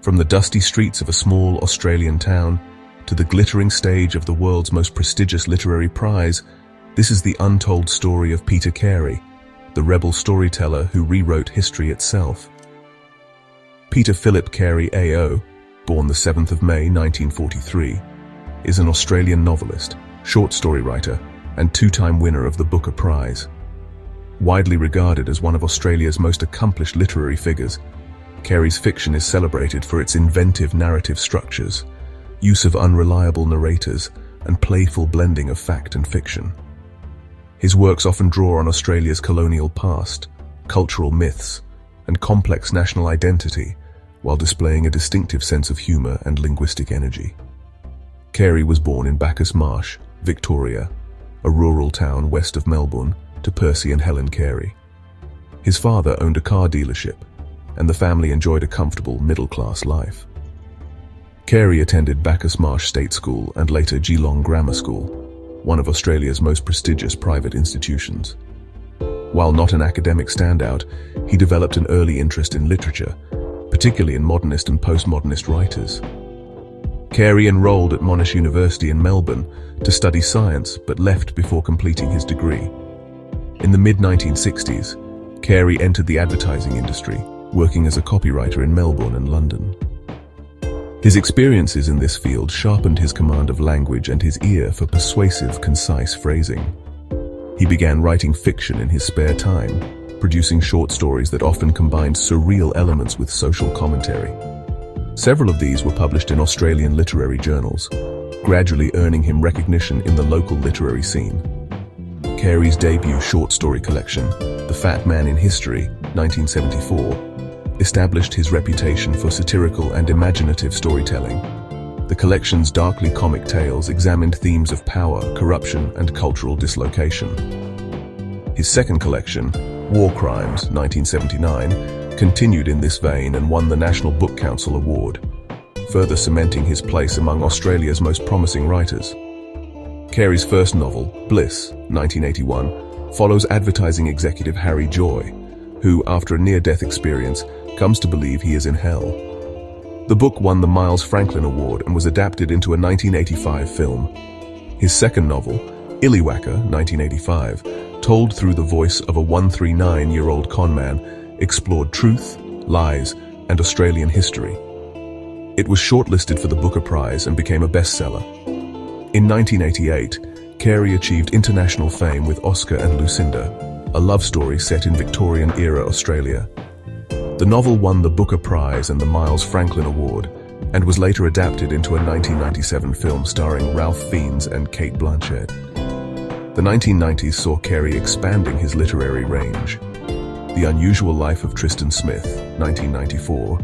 From the dusty streets of a small Australian town to the glittering stage of the world's most prestigious literary prize, this is the untold story of Peter Carey, the rebel storyteller who rewrote history itself. Peter Philip Carey AO, born the 7th of May 1943, is an Australian novelist, short story writer, and two-time winner of the Booker Prize. Widely regarded as one of Australia's most accomplished literary figures, Carey's fiction is celebrated for its inventive narrative structures, use of unreliable narrators, and playful blending of fact and fiction. His works often draw on Australia's colonial past, cultural myths, and complex national identity, while displaying a distinctive sense of humour and linguistic energy. Carey was born in Bacchus Marsh, Victoria, a rural town west of Melbourne, to Percy and Helen Carey. His father owned a car dealership, and the family enjoyed a comfortable middle-class life. Carey attended Bacchus Marsh State School and later Geelong Grammar School, one of Australia's most prestigious private institutions. While not an academic standout, he developed an early interest in literature, particularly in modernist and postmodernist writers. Carey enrolled at Monash University in Melbourne to study science, but left before completing his degree. In the mid-1960s, Carey entered the advertising industry, working as a copywriter in Melbourne and London. His experiences in this field sharpened his command of language and his ear for persuasive, concise phrasing. He began writing fiction in his spare time, producing short stories that often combined surreal elements with social commentary. Several of these were published in Australian literary journals, gradually earning him recognition in the local literary scene. Carey's debut short story collection, The Fat Man in History, 1974, established his reputation for satirical and imaginative storytelling. The collection's darkly comic tales examined themes of power, corruption, and cultural dislocation. His second collection, War Crimes, 1979, continued in this vein and won the National Book Council Award, further cementing his place among Australia's most promising writers. Carey's first novel, Bliss, 1981, follows advertising executive Harry Joy, who, after a near-death experience, comes to believe he is in hell. The book won the Miles Franklin Award and was adapted into a 1985 film. His second novel, Illiwacker, 1985, told through the voice of a 139-year-old conman, explored truth, lies, and Australian history. It was shortlisted for the Booker Prize and became a bestseller. In 1988, Carey achieved international fame with Oscar and Lucinda, a love story set in Victorian-era Australia. The novel won the Booker Prize and the Miles Franklin Award, and was later adapted into a 1997 film starring Ralph Fiennes and Cate Blanchett. The 1990s saw Carey expanding his literary range. The Unusual Life of Tristan Smith, 1994,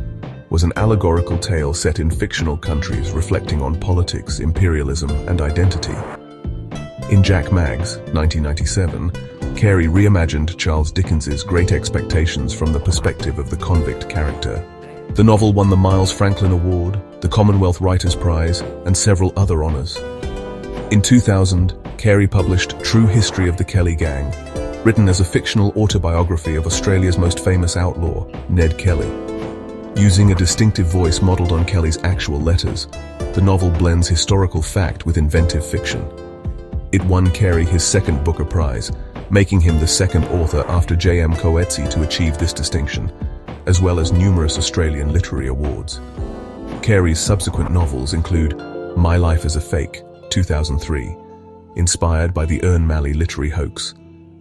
was an allegorical tale set in fictional countries reflecting on politics, imperialism, and identity. In Jack Maggs, 1997, Carey reimagined Charles Dickens's Great Expectations from the perspective of the convict character. The novel won the Miles Franklin Award, the Commonwealth Writers' Prize, and several other honours. In 2000, Carey published True History of the Kelly Gang, written as a fictional autobiography of Australia's most famous outlaw, Ned Kelly. Using a distinctive voice modelled on Kelly's actual letters, the novel blends historical fact with inventive fiction. It won Carey his second Booker Prize, making him the second author after J.M. Coetzee to achieve this distinction, as well as numerous Australian literary awards. Carey's subsequent novels include My Life as a Fake, 2003, inspired by the Ern Malley literary hoax,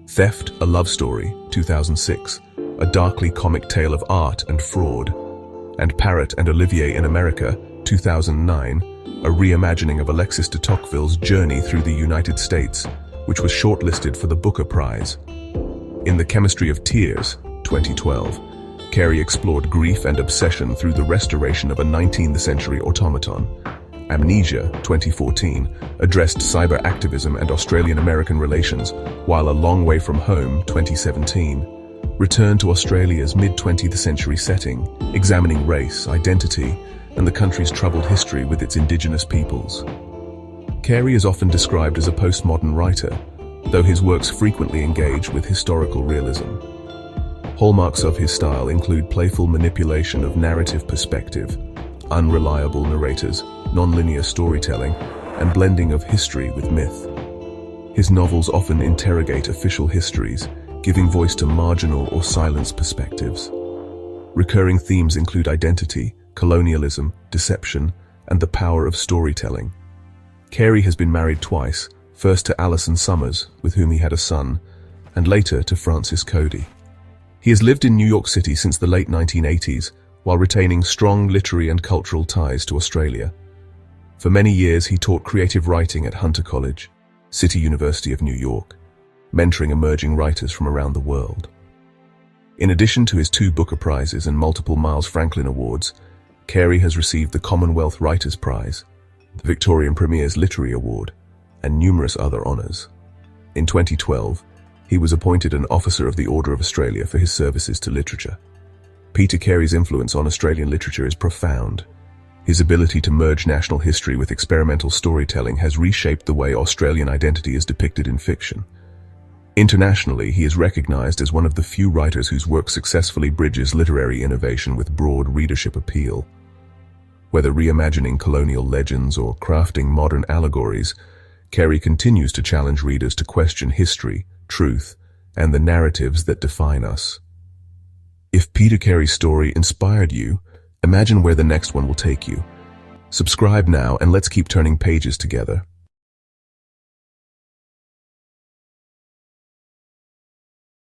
Theft, a Love Story, 2006, a darkly comic tale of art and fraud, and Parrot and Olivier in America, 2009, a reimagining of Alexis de Tocqueville's journey through the United States, which was shortlisted for the Booker Prize. In The Chemistry of Tears, 2012, Carey explored grief and obsession through the restoration of a 19th-century automaton. Amnesia, 2014, addressed cyber activism and Australian-American relations, while A Long Way From Home, 2017, returned to Australia's mid-20th century setting, examining race, identity, and the country's troubled history with its Indigenous peoples. Carey is often described as a postmodern writer, though his works frequently engage with historical realism. Hallmarks of his style include playful manipulation of narrative perspective, unreliable narrators, non-linear storytelling, and blending of history with myth. His novels often interrogate official histories, giving voice to marginal or silenced perspectives. Recurring themes include identity, colonialism, deception, and the power of storytelling. Carey has been married twice, first to Alison Summers, with whom he had a son, and later to Francis Cody. He has lived in New York City since the late 1980s, while retaining strong literary and cultural ties to Australia. For many years, he taught creative writing at Hunter College, City University of New York, mentoring emerging writers from around the world. In addition to his 2 Booker Prizes and multiple Miles Franklin Awards, Carey has received the Commonwealth Writers' Prize, the Victorian Premier's Literary Award, and numerous other honours. In 2012, he was appointed an Officer of the Order of Australia for his services to literature. Peter Carey's influence on Australian literature is profound. His ability to merge national history with experimental storytelling has reshaped the way Australian identity is depicted in fiction. Internationally, he is recognised as one of the few writers whose work successfully bridges literary innovation with broad readership appeal. Whether reimagining colonial legends or crafting modern allegories, Carey continues to challenge readers to question history, truth, and the narratives that define us. If Peter Carey's story inspired you, imagine where the next one will take you. Subscribe now and let's keep turning pages together.